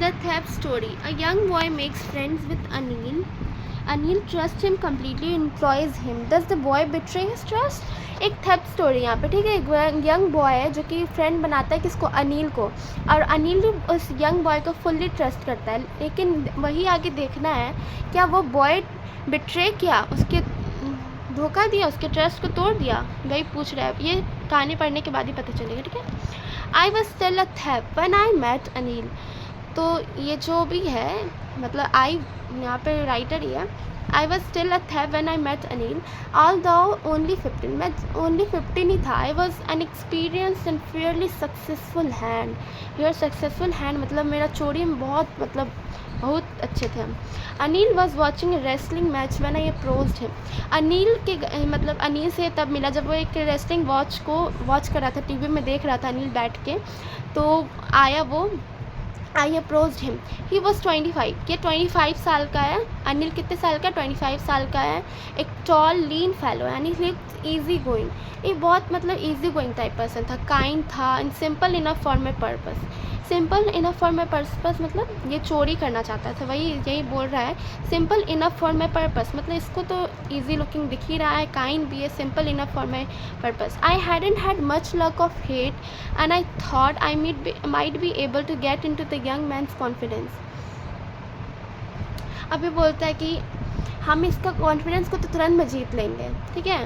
The theft story. A young boy makes friends with Anil. Anil trusts him completely and employs him. Does the boy betray his trust? एक theft story यहाँ पे, ठीक है। एक young boy है जो कि फ्रेंड बनाता है किसको, अनिल को, और अनिल उस यंग बॉय को फुल्ली ट्रस्ट करता है, लेकिन वही आगे देखना है क्या वो बॉय बिट्रे किया, उसके धोखा दिया, उसके ट्रस्ट को तोड़ दिया, वही पूछ रहा है। ये कहानी पढ़ने के बाद ही पता चलेगा, ठीक है। I was still a theft when I met Anil. तो ये जो भी है, मतलब आई यहाँ पे राइटर ही है। I was still a theft when I met Anil although only 15। मैं ओनली 15 ही था। I was an experienced and fairly successful hand. Your successful hand मतलब मेरा चोरी में बहुत अच्छे थे हम। Anil was watching wrestling match when I approached him. Anil के मतलब अनिल से तब मिला जब वो एक रेसलिंग वॉच कर रहा था, टीवी में देख रहा था अनिल बैठ के। तो आया वो, आई अप्रोच्ड हिम। He was 25। ये 25 साल का है। अनिल कितने साल का? 25 साल का है। एक टॉल लीन फेलो है, यानी लुक्स ईजी गोइंग। ये बहुत मतलब ईजी गोइंग टाइप पर्सन था, काइंड था and simple enough for my purpose. Simple enough for my purpose मतलब ये चोरी करना चाहता था, वही यही बोल रहा है। Simple enough for my purpose मतलब इसको तो ईजी लुकिंग दिख ही रहा है, काइंड भी है, simple enough for my purpose. I hadn't had much luck of hate and I thought I might be able to get into the young man's confidence. अभी बोलता है कि हम इसका कॉन्फिडेंस को तो तुरंत में जीत लेंगे, ठीक है।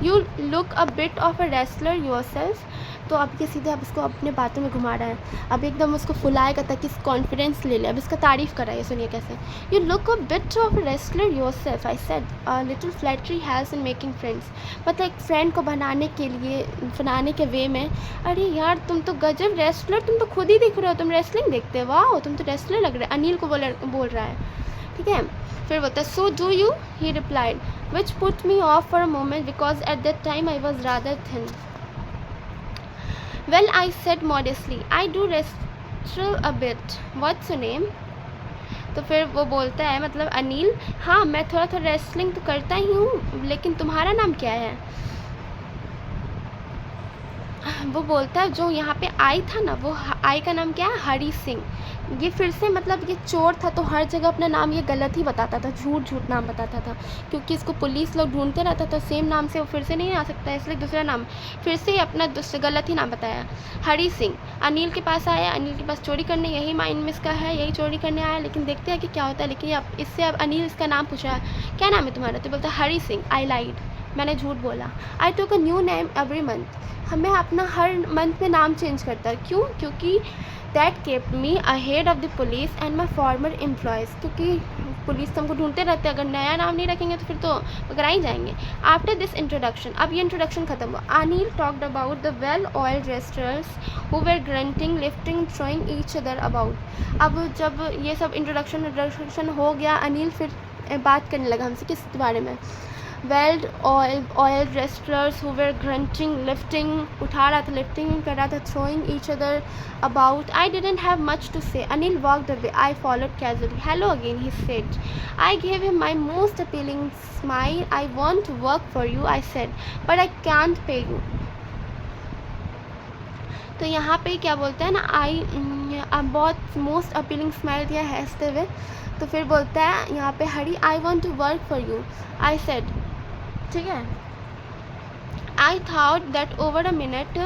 You look a bit of a wrestler your self. तो अब ये सीधे अब इसको अपने बातों में घुमा रहा है, अब एकदम उसको फुलाएगा ताकि कॉन्फिडेंस ले ले। अब इसका तारीफ़ कर रहा है, सुनिए कैसे। You look a bit of a wrestler your self. I said a little flattery helps in making friends. मतलब एक फ्रेंड को बनाने के वे में, अरे यार तुम तो गजब रेसलर, तुम तो खुद ही दिख रहे हो, तुम रेसलिंग देखते हो, वाह तुम तो रेसलर लग रहे हो। अनिल को बोल रहा है, ठीक है। फिर बोलता है so do you, he replied, which put me of for a moment because at that time I was rather thin. Well, I said modestly, I do wrestle a bit. What's your name? तो फिर वो बोलता है, मतलब अनिल, हाँ मैं थोड़ा wrestling तो करता ही हूँ, लेकिन तुम्हारा नाम क्या है? वो बोलता है जो यहाँ पे आई था ना, वो आई का नाम क्या है? हरी सिंह। ये फिर से मतलब ये चोर था तो हर जगह अपना नाम ये गलत ही बताता था, झूठ नाम बताता था, क्योंकि इसको पुलिस लोग ढूंढते रहता था। सेम नाम से वो फिर से नहीं आ सकता है, इसलिए दूसरा नाम फिर से अपना गलत ही नाम बताया, हरी सिंह। अनिल के पास आया, अनिल के पास चोरी करने, यही माइंड में इसका है, यही चोरी करने आया, लेकिन देखते हैं कि क्या होता है। लेकिन अब अनिल इसका नाम पूछा, क्या नाम है तुम्हारा? तो बोलता है हरी सिंह। आई लाइड, मैंने झूठ बोला। I took a new name every month. हमें अपना हर मंथ में नाम चेंज करता है, क्यों? क्योंकि that kept me ahead of the police and my farmer employees. क्योंकि पुलिस तो हमको ढूंढते रहते हैं, अगर नया नाम नहीं रखेंगे तो फिर तो पकड़ा ही जाएंगे। आफ्टर दिस इंट्रोडक्शन, अब ये इंट्रोडक्शन खत्म हुआ। Anil talked about the well oiled रेस्टर्स who were grunting, lifting, throwing each other about. अब जब ये सब इंट्रोडक्शन हो गया, अनिल फिर बात करने लगा हमसे किस बारे में? Well oiled wrestlers who were grunting, lifting, उठा रहा था, लिफ्टिंग कर रहा था, throwing each other about. I didn't have much to say. Anil walked away, I followed casually. Hello again, he said. I gave him my most appealing smile. I want to work for you, I said, but I can't pay you. तो यहाँ पे क्या बोलता है ना, बहुत most appealing smile दिया है हंसते हुए। तो फिर बोलता है यहाँ पे Hari, I want to work for you, I said, ठीक है। I thought that over a minute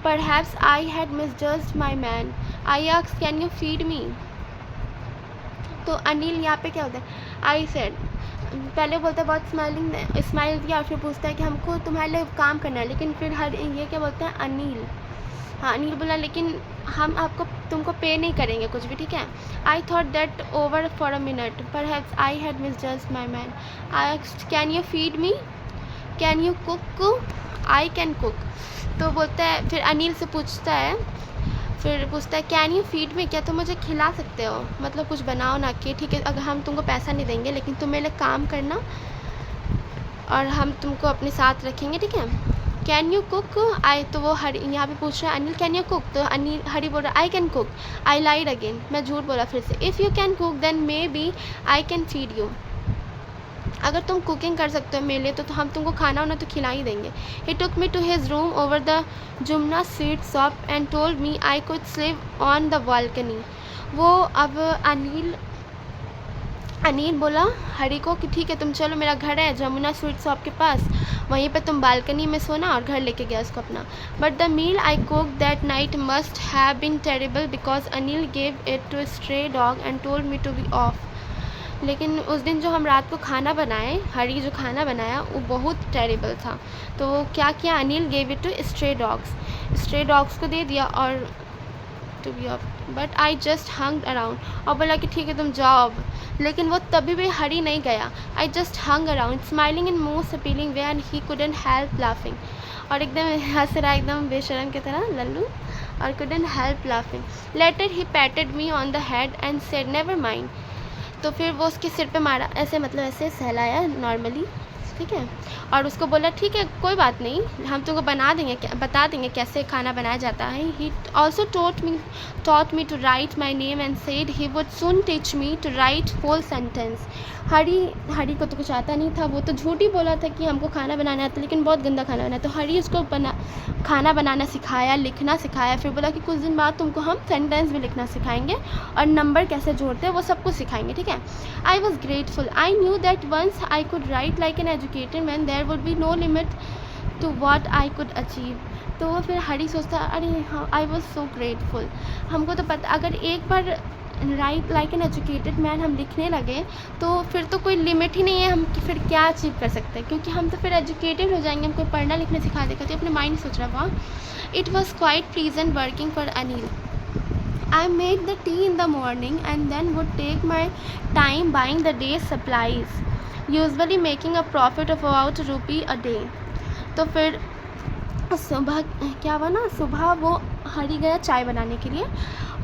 perhaps I had misjudged my man. I asked can you feed me? तो अनिल यहाँ पे क्या होता है, आई सेड, पहले बोलता है बहुत स्माइल दिया, और फिर पूछता है कि हमको तुम्हारे लिए काम करना है, लेकिन फिर ये क्या बोलता है अनिल, हाँ अनिल बोला, लेकिन हम तुमको पे नहीं करेंगे कुछ भी, ठीक है। I thought that over for a minute perhaps I had misjudged my man. I asked can you feed me? Can you cook? I can cook. तो बोलता है, फिर अनिल से पूछता है कैन यू फीड मी, क्या तुम मुझे खिला सकते हो? मतलब कुछ बनाओ ना कि, ठीक है अगर हम तुमको पैसा नहीं देंगे, लेकिन तुम मेरे लिए काम करना और हम तुमको अपने साथ रखेंगे, ठीक है। Can you cook? तो वो हरी यहाँ पे पूछ रहा है अनिल कैन यू कुक? तो हरी बोल रहा है I can cook. I lied again, मैं झूठ बोला फिर से। If you can cook then maybe I can feed you. अगर तुम कुकिंग कर सकते हो मेरे लिए तो हम तुमको खाना वाना तो खिला ही देंगे। He took me to his room over the Jumna sweet shop and told me I could sleep on the balcony. वो अब अनिल बोला हरी को कि ठीक है तुम चलो, मेरा घर है जमुना स्वीट शॉप के पास, वहीं पे तुम बालकनी में सोना, और घर लेके गया उसको अपना। But the meal I cook that night must have been terrible because Anil gave it to stray dog and told me to be off. लेकिन उस दिन जो हम रात को खाना बनाए, हरी जो खाना बनाया वो बहुत टेरेबल था। तो क्या किया, Anil gave it to stray dogs को दे दिया और to be off. But I just hung around, और बोला कि ठीक है तुम जाओ अब। लेकिन वो तभी भी हरी नहीं गया। आई just hung around smiling in most appealing way and he couldn't help laughing. और एकदम हंस रहा एकदम बेशरम की तरह लल्लू, और couldn't help laughing. Later he patted me on the head and said never mind. तो फिर वो उसके सिर पे मारा, ऐसे मतलब ऐसे सहलाया नॉर्मली, ठीक है, और उसको बोला ठीक है कोई बात नहीं, हम तुमको बता देंगे कैसे खाना बनाया जाता है। He also taught me to write my name and said he would soon teach me to write whole sentence। हरी को तो कुछ आता नहीं था, वो तो झूठ ही बोला था कि हमको खाना बनाना आता, लेकिन बहुत गंदा खाना बनाया। तो हरी उसको खाना बनाना सिखाया, लिखना सिखाया, फिर बोला कि कुछ दिन बाद तुमको हम सेंटेंस भी लिखना सिखाएंगे और नंबर कैसे जोड़ते हैं वो सब कुछ सिखाएंगे, ठीक है। I was grateful, I knew that once I could write like an educated man there would be no limit to what I could achieve. तो फिर हरी सोचता अरे हाँ, आई वॉज सो ग्रेटफुल, हमको तो पता अगर एक बार write like an educated man हम लिखने लगे तो फिर तो कोई लिमिट ही नहीं है, हम फिर क्या अचीव कर सकते हैं, क्योंकि हम तो फिर एजुकेटेड हो जाएंगे, हमको पढ़ना लिखना सिखा देगा। तो अपने माइंड सोच रहा वाह, it was quite pleasant working for Anil. I made the tea in the morning and then would take my time buying the day's supplies, usually making a profit of about ₹1 a day। तो फिर सुबह क्या हुआ ना, सुबह वो हरी गया चाय बनाने के लिए,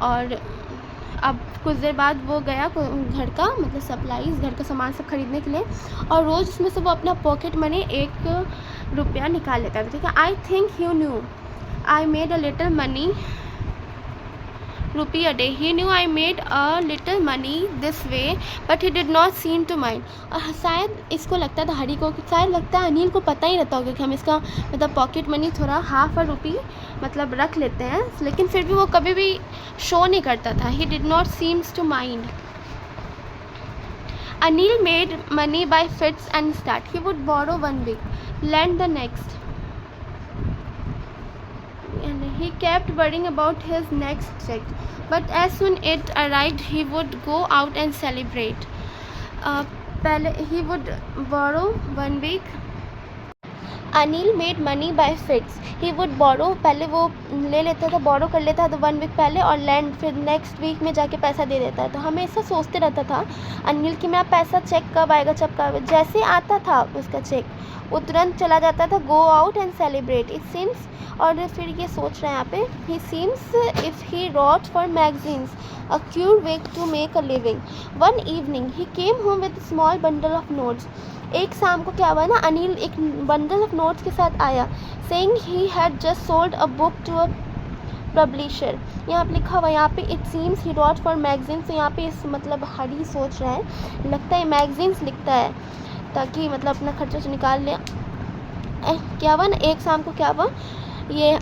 और अब कुछ देर बाद वो गया घर का मतलब सप्लाईज, घर का सामान सब खरीदने के लिए, और रोज़ उसमें से वो अपना पॉकेट मनी ₹1 निकाल लेता था, ठीक है। I think you new I made a little money ₹1 a day। He knew I made a little money this way, but he did not seem to mind। और शायद इसको लगता था हरी को, शायद लगता है अनिल को पता ही रहता होगा कि हम इसका मतलब पॉकेट मनी थोड़ा ₹1/2 मतलब रख लेते हैं, लेकिन फिर भी वो कभी भी शो नहीं करता था। He did not seems to mind। Anil made money by fits and start। He would borrow 1 week, lend the next, and he kept worrying about his next check, but as soon it arrived he would go out and celebrate। पहले he would borrow 1 week। Anil made money by fits. He would borrow, पहले वो ले लेता था, बोरो कर लेता था तो 1 वीक पहले, और लैंड फिर नेक्स्ट वीक में जाके पैसा दे देता है। तो हमेशा सोचते रहता था अनिल कि मेरा पैसा चेक कब आएगा, जैसे आता था उसका चेक वो तुरंत चला जाता था, go out and celebrate it seems. और फिर ये सोच रहे हैं यहाँ पे, he seems if he wrote for magazines a queer way to make a living. One evening he came home with small bundle of notes. एक शाम को क्या हुआ ना, अनिल एक बंडल ऑफ नोट्स के साथ आया, saying he had just sold a book to a publisher. यहाँ पे लिखा हुआ, यहाँ पे it seems he wrote for magazines. तो यहाँ पे इस मतलब हरी सोच रहे हैं, लगता है मैगजीन्स लिखता है ताकि मतलब अपना खर्चा से निकाल ले। क्या हुआ ना, एक शाम को क्या हुआ, ये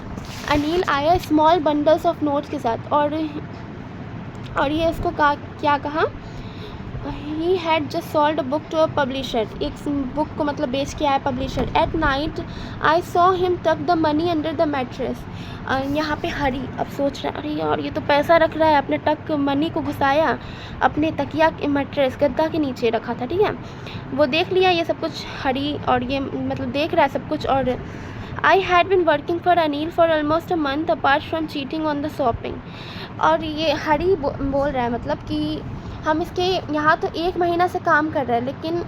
अनिल आया स्मॉल बंडल्स ऑफ नोट्स के साथ, और ये उसको क्या कहा, he had just sold a book to a publisher. एक बुक को मतलब बेच के आया publisher. At night I saw him tuck the money under the mattress. यहाँ पे हरी अब सोच रहा है अरे यार ये तो पैसा रख रहा है, अपने टक मनी को घुसाया अपने तकिया के मैट्रेस गद्दा के नीचे रखा था, ठीक है। वो देख लिया ये सब कुछ हरी, और ये मतलब देख रहा है सब कुछ। और I had been working for Anil for almost a month apart from cheating on the shopping. और ये हरी बोल रहा है मतलब कि हम इसके यहाँ तो 1 महीना से काम कर रहे हैं, लेकिन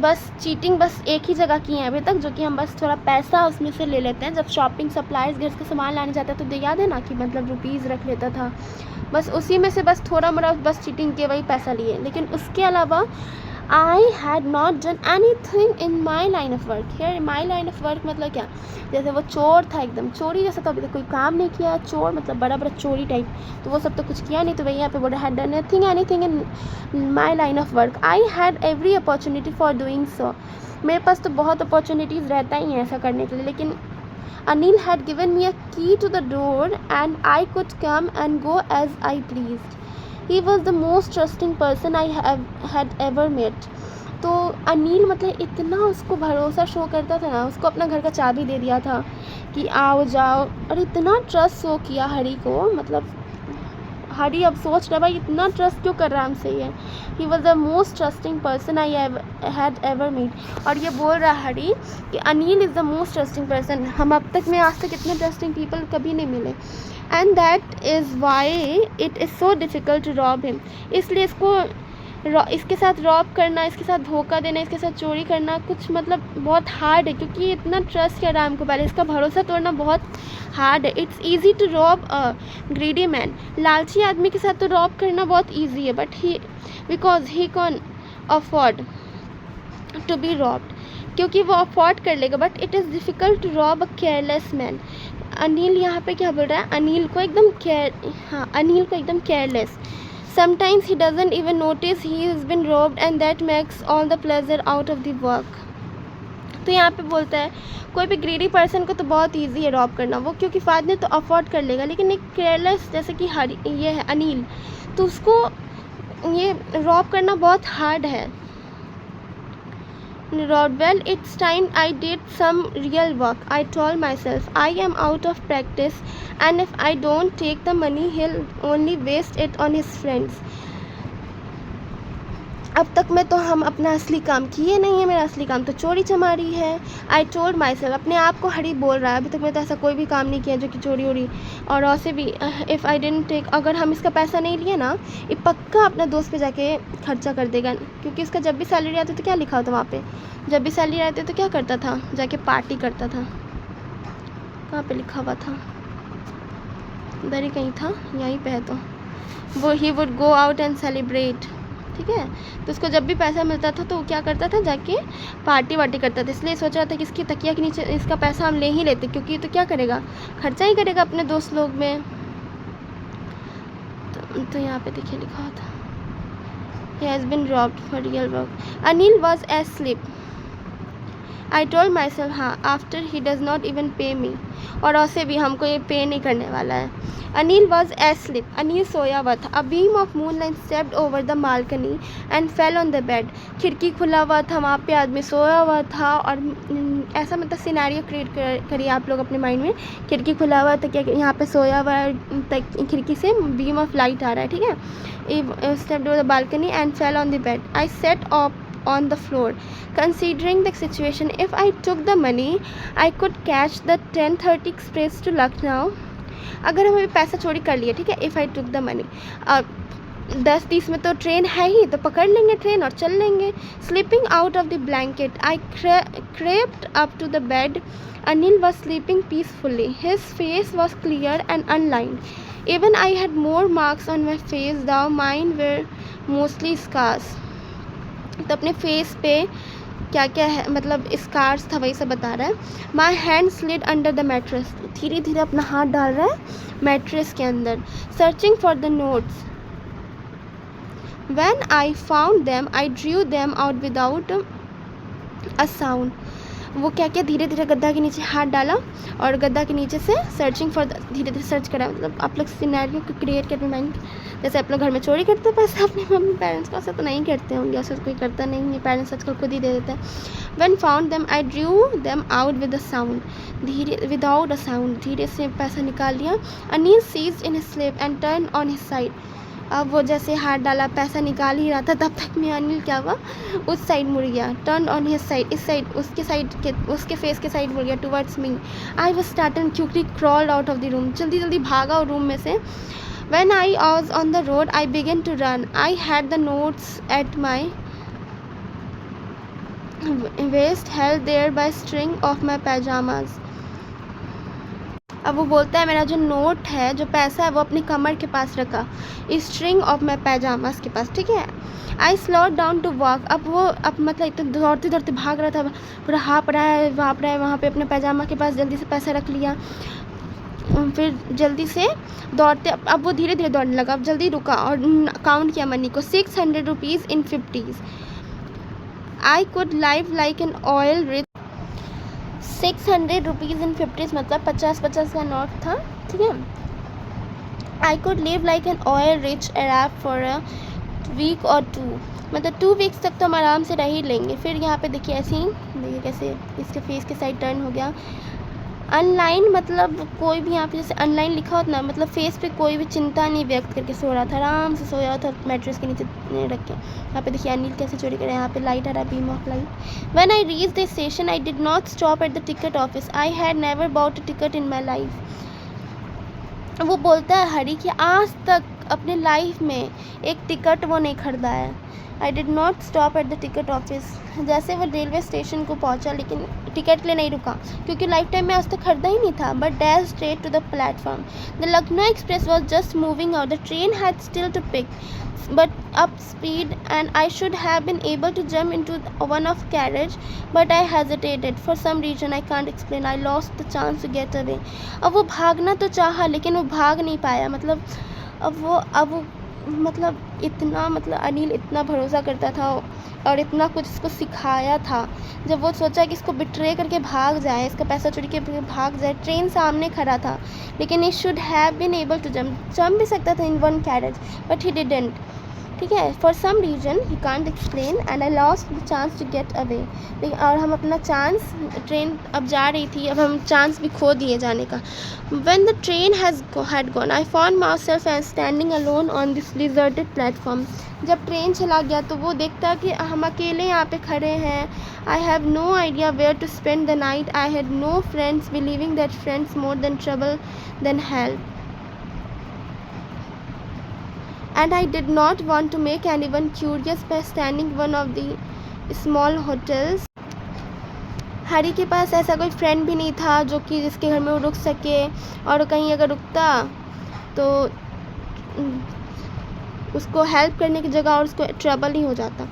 बस चीटिंग बस एक ही जगह की है अभी तक, जो कि हम बस थोड़ा पैसा उसमें से ले लेते हैं। जब शॉपिंग सप्लाईज घर का सामान लाने जाता है तो याद है ना कि मतलब ₹1 रख लेता था, बस उसी में से बस थोड़ा मोड़ा बस चीटिंग के वही पैसा लिए। लेकिन उसके अलावा I had not done anything in my line of work. Here my line of work मतलब क्या, जैसे वो चोर था एकदम चोरी जैसा, तो अभी तक कोई काम नहीं किया, चोर मतलब बड़ा बड़ा चोरी टाइप, तो वो सब तो कुछ किया नहीं, तो वही यहाँ पे बोल रहा had done anything in my line of work. I had every opportunity for doing so. मेरे पास तो बहुत अपॉर्चुनिटीज़ रहता ही है ऐसा करने के लिए, लेकिन Anil had given me a key to the door and I could come and go as I pleased. He was the most trusting person I had ever met. तो अनिल मतलब इतना उसको भरोसा शो करता था ना, उसको अपना घर का चाबी दे दिया था कि आओ जाओ, और इतना ट्रस्ट शो किया हरी को, मतलब हरी अब सोच रहा भाई इतना ट्रस्ट क्यों कर रहा है हमसे ये। He was the most trusting person I had ever meet. और ये बोल रहा है हरी कि Anil is the most trusting person, हम अब तक में आज तक इतने ट्रस्टिंग पीपल कभी नहीं मिले। And that is why it is so difficult to rob him. इसलिए इसके साथ रॉब करना, इसके साथ धोखा देना, इसके साथ चोरी करना कुछ मतलब बहुत हार्ड है, क्योंकि ये इतना ट्रस्ट कर रहा है हमको पहले, इसका भरोसा तोड़ना बहुत हार्ड है। It's easy to rob a greedy man. लालची आदमी के साथ तो रॉब करना बहुत ईजी है, but he because he can afford to be robbed, क्योंकि वो अफोर्ड कर लेगा, but it is difficult to rob a careless man. Anil यहाँ पे क्या बोल रहा है, अनिल को एकदम careless. Sometimes he doesn't even notice he has been robbed and that makes all the pleasure out of the work. तो यहाँ पे बोलता है कोई भी ग्रीडी पर्सन को तो बहुत ईजी है रॉब करना, वो क्योंकि फायदे तो अफोर्ड कर लेगा, लेकिन एक केयरलेस जैसे कि ये है अनिल, तो उसको ये रॉब करना बहुत हार्ड है। Well, it's time I did some real work. I told myself I am out of practice and if I don't take the money he'll only waste it on his friends. अब तक में तो हम अपना असली काम किए नहीं है, मेरा असली काम तो चोरी चमारी है। आई टोल्ड माई सेल्फ, अपने आप को हरी बोल रहा है, अभी तक मैं तो ऐसा कोई भी काम नहीं किया जो कि चोरी वोरी। और वैसे भी इफ़ आई डेंट टेक, अगर हम इसका पैसा नहीं लिए ना, ये पक्का अपना दोस्त पे जाके खर्चा कर देगा, क्योंकि इसका जब भी सैलरी आती तो क्या लिखा होता वहाँ पे, जब भी सैलरी आती तो क्या करता था, जाके पार्टी करता था। कहाँ पे लिखा हुआ था, इधर ही कहीं था, यहीं पे है, तो वो he would go out and celebrate, ठीक है। तो उसको जब भी पैसा मिलता था तो वो क्या करता था, जाके पार्टी वार्टी करता था। इसलिए सोच रहा था कि इसकी तकिया के नीचे इसका पैसा हम ले ही लेते, क्योंकि तो क्या करेगा, खर्चा ही करेगा अपने दोस्त लोग में। तो यहाँ पे देखिए लिखा हुआ था he has been robbed for real work. Anil was asleep. I told myself हाँ, after he does not even pay me, और वैसे भी हमको ये पे नहीं करने वाला है। Anil was asleep. अनिल सोया हुआ था। A beam of moonlight stepped over the balcony and fell on the bed. खिड़की खुला हुआ था, वहाँ पे आदमी सोया हुआ था, और ऐसा मतलब सिनेरियो क्रिएट करिए आप लोग अपने माइंड में। खिड़की खुला हुआ था, क्या यहाँ पे सोया हुआ है, खिड़की से बीम ऑफ लाइट आ रहा है, ठीक है। Stepped over the balcony and fell on the bed. I sat up on the floor, considering the situation. If I took the money, I could catch the 10:30 express to Lucknow. अगर हम अभी पैसा चोरी कर लिए, ठीक है, if I took the money, अब 10:30 में तो ट्रेन है ही, तो पकड़ लेंगे ट्रेन और चल लेंगे। Sleeping out of the blanket I crept up to the bed. Anil was sleeping peacefully. His face was clear and unlined. Even I had more marks on my face, though mine were mostly scars. तो अपने face पे क्या क्या है, मतलब scars था, वही सब बता रहा है। My hand slid under the mattress, धीरे धीरे अपना हाथ डाल रहा है मैट्रेस के अंदर। Searching for the notes, when I found them I drew them out without a sound. वो क्या क्या धीरे धीरे गद्दा के नीचे हाथ डाला और गद्दा के नीचे से सर्चिंग फॉर, धीरे धीरे सर्च करा। मतलब आप लोग सिनेरियो को क्रिएट करने माइंड, जैसे आप लोग घर में चोरी करते हैं पैसा अपने मम्मी पेरेंट्स को, ऐसा तो नहीं करते होंगे, ऐसा कोई करता नहीं है, पेरेंट्स आजकल खुद ही दे देते हैं। When found them I drew them out with a sound, धीरे विदाउट अ साउंड, धीरे से पैसा निकाल लिया। Anil seized in his sleep and turn on his side. अब वो जैसे हाथ डाला, पैसा निकाल ही रहा था, तब तक में अनिल क्या हुआ, उस साइड मुड़ गया। टर्न ऑन हिज साइड, इस साइड, उसके साइड के, उसके फेस के साइड मुड़ गया, towards me. I was startled quickly crawled out of the room, जल्दी जल्दी भागा रूम में से। When I was on the road I began to run. I had the notes at my waist held there by string of my pajamas. अब वो बोलता है मेरा जो नोट है, जो पैसा है, वो अपनी कमर के पास रखा, स्ट्रिंग ऑफ माई पैजामास के पास, ठीक है। I slow down to walk. अब वो मतलब इतना दौड़ते दौड़ते भाग रहा था, पूरा हाँप रहा है वहाँ पे अपने पैजामा के पास जल्दी से पैसा रख लिया, फिर जल्दी से दौड़ते, अब वो धीरे धीरे दौड़ने लगा, अब जल्दी रुका और काउंट किया मनी को, 600 rupees in 50s। I could live like an oil rich, 600 rupees in 50s मतलब 50 का नोट था, ठीक है। I could live like an oil rich Arab for a week और 2, मतलब 2 वीक्स तक तो हम आराम से रह ही लेंगे। फिर यहाँ पे देखिए ऐसे ही, देखिए कैसे इसके फेस के साइड टर्न हो गया। अनलाइन मतलब कोई भी यहाँ पे जैसे अनलाइन लिखा होता ना, मतलब फेस पे कोई भी चिंता नहीं व्यक्त करके सो रहा था, आराम से सोया था मैट्रेस के नीचे रख के। यहाँ पे देखिए अनिल कैसे चोरी करे, यहाँ पे लाइट आ रहा है, beam of light. When I reach the station I did not stop at the ticket office, I had never bought a ticket in my life. वो बोलता है हरी कि आज तक अपने लाइफ में एक टिकट वो नहीं खरीदा है। I did not stop at the ticket office, जैसे वो रेलवे स्टेशन को पहुंचा लेकिन टिकट के लिए नहीं रुका, क्योंकि लाइफ टाइम में आज तक खरीदा ही नहीं था, but dash straight to the platform. The Lucknow express was just moving out, the train had still to pick but up speed and I should have been able to jump into one of carriage, but I hesitated for some reason I can't explain. I lost the chance to get away. अब वो भागना तो चाहा लेकिन वो भाग नहीं पाया, मतलब अब वो मतलब इतना, मतलब अनिल इतना भरोसा करता था और इतना कुछ इसको सिखाया था, जब वो सोचा कि इसको बिट्रे करके भाग जाए, इसका पैसा चोरी के भाग जाए, ट्रेन सामने खड़ा था, लेकिन he should have been able to jump भी सकता था in one carriage, but he didn't, ठीक है। For some reason he can't explain and I lost the chance to get away. और हम अपना चांस, ट्रेन अब जा रही थी, अब हम चांस भी खो दिए जाने का। When the train had gone, I found myself standing alone on this deserted platform. जब ट्रेन चला गया तो वो देखता कि हम अकेले यहाँ पे खड़े हैं। I have no idea where to spend the night. I had no friends, believing that friends more than trouble than help. And I did not want to make anyone curious by standing one of the small hotels. हरी के पास ऐसा कोई friend भी नहीं था जो कि जिसके घर में वो रुक सके, और कहीं अगर रुकता तो उसको हेल्प करने की जगह और उसको ट्रबल ही हो जाता,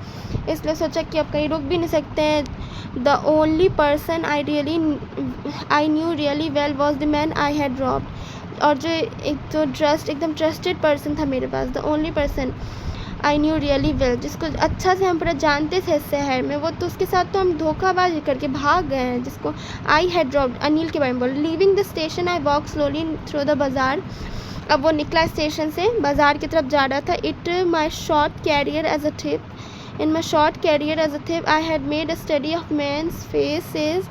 इसलिए सोचा कि अब कहीं रुक भी नहीं सकते हैं। The only person I knew really well was the man I had robbed, और जो एकदम ट्रस्टेड पर्सन था मेरे पास, the only person I knew really well, जिसको अच्छा से हम पूरा जानते थे इस शहर में, वो तो उसके साथ तो हम धोखाबाजी करके भाग गए हैं, जिसको आई हैड ड्रॉप्ड। अनिल के बारे में बोल, leaving the station I walk slowly through the बाज़ार। अब वो निकला स्टेशन से, बाज़ार की तरफ जा रहा था। It my short career as a tip, in my short career as a tip I had made a study of men's faces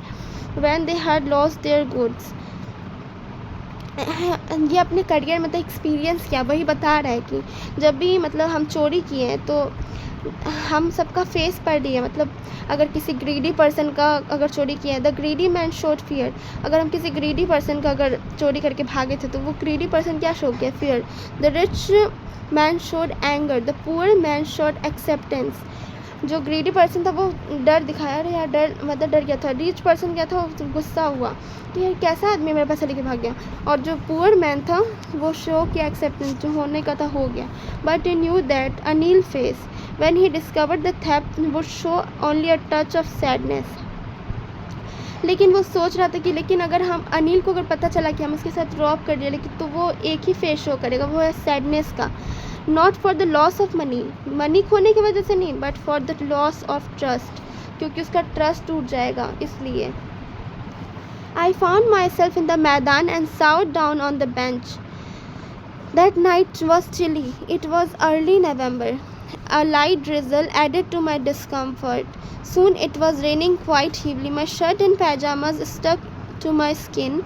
when they had lost their goods. ये अपने करियर में तो एक्सपीरियंस किया, वही बता रहा है कि जब भी मतलब हम चोरी किए हैं तो हम सबका फेस पढ़ लिया, मतलब अगर किसी ग्रीडी पर्सन का अगर चोरी किया है, the greedy man showed fear, अगर हम किसी ग्रीडी पर्सन का अगर चोरी करके भागे थे तो वो ग्रीडी पर्सन क्या शो किया, fear. The rich man showed anger, the poor man showed acceptance. जो ग्रीडी पर्सन था वो डर दिखाया, अरे यार डर, मतलब डर गया था। रिच पर्सन क्या था, वो गुस्सा हुआ कि यार कैसा आदमी मेरे पैसा लेके भाग गया। और जो पुअर मैन था वो शो किया एक्सेप्टेंस, जो होने का था हो गया। But he knew that Anil face when he discovered the theft would show only a touch of sadness. लेकिन वो सोच रहा था कि लेकिन अगर हम अनिल को अगर पता चला कि हम उसके साथ रॉब कर दिया, लेकिन तो वो एक ही फेस शो करेगा, वो है सैडनेस का। Not for the loss of money, money खोने की वजह से नहीं, but for the loss of trust, क्योंकि उसका ट्रस्ट टूट जाएगा इसलिए। I found myself in the maidan and sat down on the bench. That night was chilly, it was early November. A light drizzle added to my discomfort. Soon it was raining quite heavily. My shirt and pajamas stuck to my skin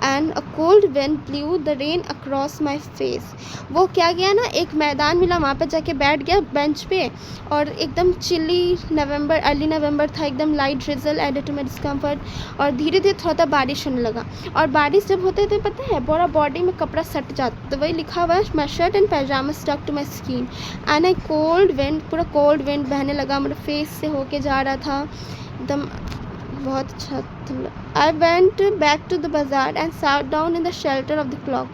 and a cold wind blew the rain across my face. वो क्या गया ना, एक मैदान मिला, वहाँ पे जाके बैठ गया बेंच पे, और एकदम चिली नवंबर, अर्ली नवंबर था, एकदम light drizzle added to my discomfort, और धीरे धीरे थोड़ा बारिश होने लगा। और बारिश जब होते तो पता है पूरा बॉडी में कपड़ा सट जाता, तो वही लिखा हुआ है, my shirt and pyjama stuck to my skin and I cold wind, पूरा कोल्ड विंड बहने लगा, मेरे फेस से होके जा रहा था, एकदम बहुत अच्छा था। I went back to the bazaar and sat down in the shelter of the clock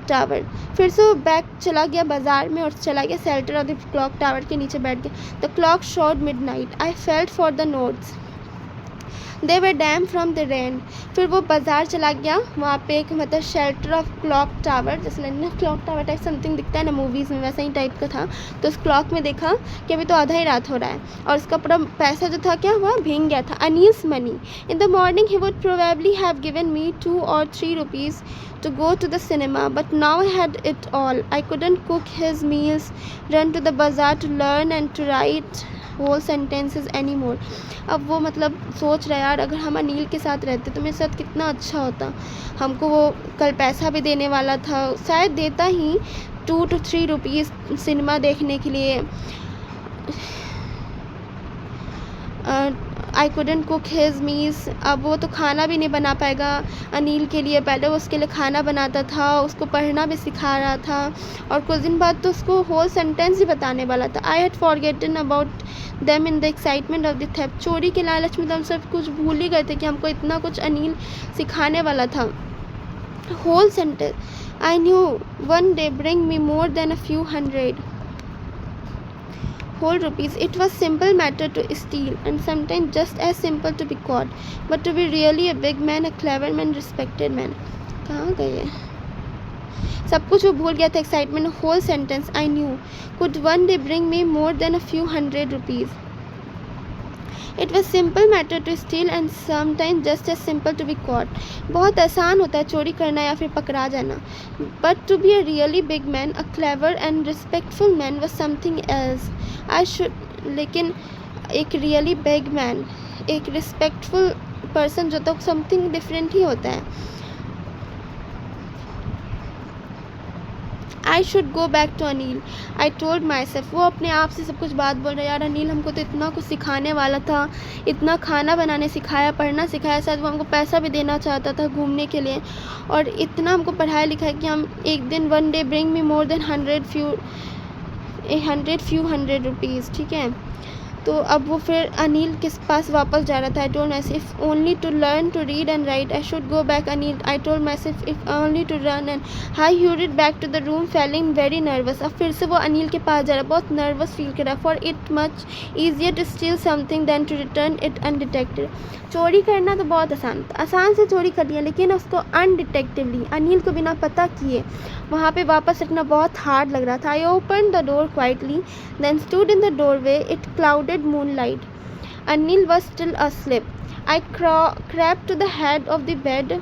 tower. फिर से वो बैक चला गया बाज़ार में और चला गया shelter of the clock tower के नीचे बैठ गया। The clock showed midnight. I felt for the notes, they were dam from the rain. फिर वो बाज़ार चला गया, वहाँ पे एक मतलब शेल्टर ऑफ क्लॉक टावर, जैसे London clock tower type something दिखता है ना मूवीज़ में, वैसा ही टाइप का था। तो उस क्लॉक में देखा कि अभी तो आधा ही रात हो रहा है और उसका पूरा पैसा जो था क्या हुआ, भीग गया था। Anil's money. In the morning he would probably have given me 2 or 3 rupees to go to the cinema, but now I had it all. I couldn't cook his meals, run to the bazaar to learn and to write whole sentences anymore. अब वो मतलब सोच रहा है यार, अगर हम अनिल के साथ रहते तो मेरे साथ कितना अच्छा होता। हमको वो कल पैसा भी देने वाला था, शायद देता ही 2 to 3 rupees सिनेमा देखने के लिए। आई couldn't कुक हिज मील्स। अब वो तो खाना भी नहीं बना पाएगा अनिल के लिए। पहले वो उसके लिए खाना बनाता था, उसको पढ़ना भी सिखा रहा था और कुछ दिन बाद तो उसको होल सेंटेंस ही बताने वाला था। I had forgotten about them in the excitement of the theft. चोरी के लालच में तो हम सब कुछ भूल ही गए थे कि हमको इतना कुछ अनिल सिखाने वाला था। Whole sentence. I knew one day bring me more than a few hundred whole rupees. It was simple matter to steal, and sometimes just as simple to be caught. But to be really a big man, a clever man, respected man. कहाँ गए? सब कुछ वो भूल गया था। Excitement. Whole sentence. I knew could one day bring me more than a few hundred rupees. It was simple matter to steal and sometimes just as simple to be caught. बहुत आसान होता है चोरी करना या फिर पकड़ा जाना। But to be a really big man, a clever and respectful man was something else. I should लेकिन एक really big man, एक respectful person जो तो something different ही होता है। I should go back to Anil, I told myself. वो अपने आप से सब कुछ बात बोल रहा है, यार अनिल हमको तो इतना कुछ सिखाने वाला था, इतना खाना बनाने सिखाया, पढ़ना सिखाया, शायद वो हमको पैसा भी देना चाहता था घूमने के लिए और इतना हमको पढ़ाया लिखाया कि हम एक दिन one day bring me more then 100 few hundred rupees। ठीक है, तो अब वो फिर अनिल के पास वापस जा रहा था। I told myself only to learn to read and write, I should go back Anil. I told myself if only to run and I hurried back to the room feeling very nervous. अब फिर से वो अनिल के पास जा रहा है, बहुत nervous feel कर रहा है। For it much easier to steal something than to return it undetected. चोरी करना तो बहुत आसान से चोरी कर लिया, लेकिन उसको अनडिटेक्टिवली अनिल को बिना पता किए वहाँ पे वापस रखना बहुत हार्ड लग रहा था। I open the door quietly then stood in the doorway. It clouded moonlight. Anil was still asleep. I crept to the head of the bed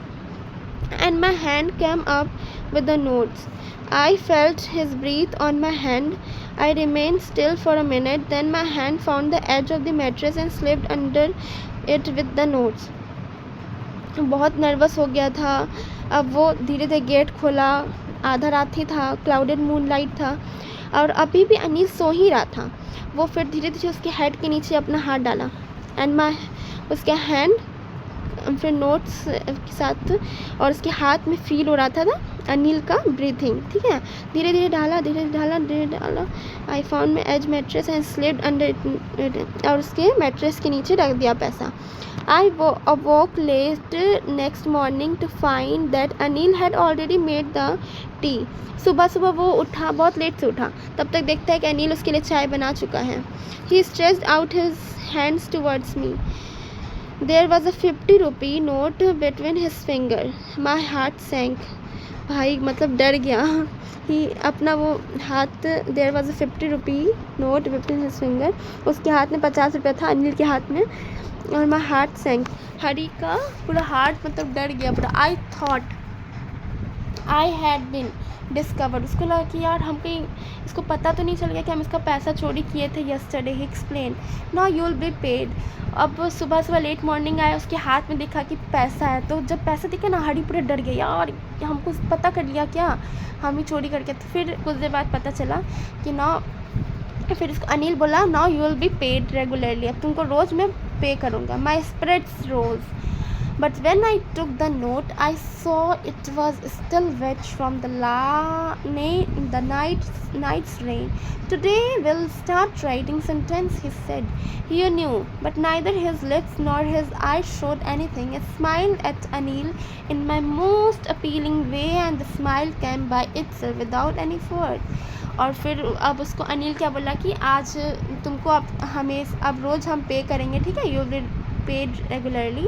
and my hand came up with the notes. I felt his breath on my hand. I remained still for a minute, then my hand found the edge of the mattress and slipped under it with the notes. बहुत nervous हो गया था। अब वो धीरे धीरे gate खोला, आधा रात ही था, क्लाउडेड मूनलाइट था और अभी भी अनिल सो ही रहा था। वो फिर धीरे धीरे उसके हेड के नीचे अपना हाथ डाला एंड उसके हैंड फिर नोट्स के साथ और उसके हाथ में फील हो रहा था ना अनिल का ब्रीथिंग। ठीक है, धीरे धीरे डाला। आई found my age mattress and slipped under it और उसके मैट्रेस के नीचे रख दिया पैसा। I awoke late next morning to find that Anil had already made the tea. सुबह वो उठा, बहुत लेट से उठा, तब तक देखता है कि अनिल उसके लिए चाय बना चुका है। He stretched out his hands towards me. There was a 50 rupee note between his finger. My heart sank. भाई मतलब डर गया ही अपना वो हाथ। There was a 50 rupee note between his finger. उसके हाथ में 50 रुपया था, अनिल के हाथ में। और माई हार्ट सैंक, हरी का पूरा हार्ट मतलब डर गया पूरा। आई thought I had been discovered. उसको लगा कि यार हम कहीं इसको पता तो नहीं चल गया कि हम इसका पैसा चोरी किए थे yesterday. He explain now you will be paid. अब सुबह लेट मॉर्निंग आया, उसके हाथ में देखा कि पैसा है, तो जब पैसा दिखा ना हरी पूरा डर गया, यार हमको पता कर लिया क्या हम ही चोरी करके। तो फिर कुछ देर बाद पता चला कि ना, फिर उसको अनिल बोला now you will be paid regularly, अब तुमको रोज़ मैं पे करूँगा। My spirits rose But when I took the note, I saw it was still wet from the night's rain. Today we'll start writing sentence, he said. He knew, but neither his lips nor his eyes showed anything. I smiled at Anil in my most appealing way, and the smile came by itself without any effort. और फिर अब उसको अनिल क्या बोला कि आज तुमको अब रोज़ हम पे करेंगे, ठीक है, यू विल पेड रेगुलरली,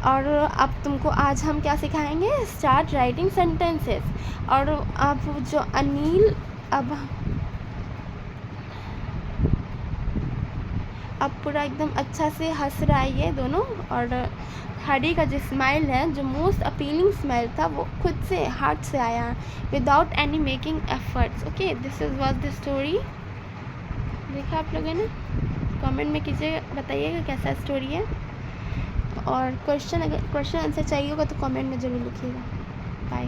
और अब तुमको आज हम क्या सिखाएंगे, स्टार्ट राइटिंग सेंटेंसेस। और अब जो अनिल अब पूरा एकदम अच्छा से हंस रहा है ये दोनों, और हरी का जो स्माइल है, जो मोस्ट अपीलिंग स्माइल था, वो खुद से हार्ट से आया, without any making efforts. Okay, this is was the story. देखा आप लोगों ने? कमेंट में कीजिएगा, बताइएगा कैसा स्टोरी है, और क्वेश्चन आंसर चाहिए होगा तो कमेंट में ज़रूर लिखिएगा। बाय।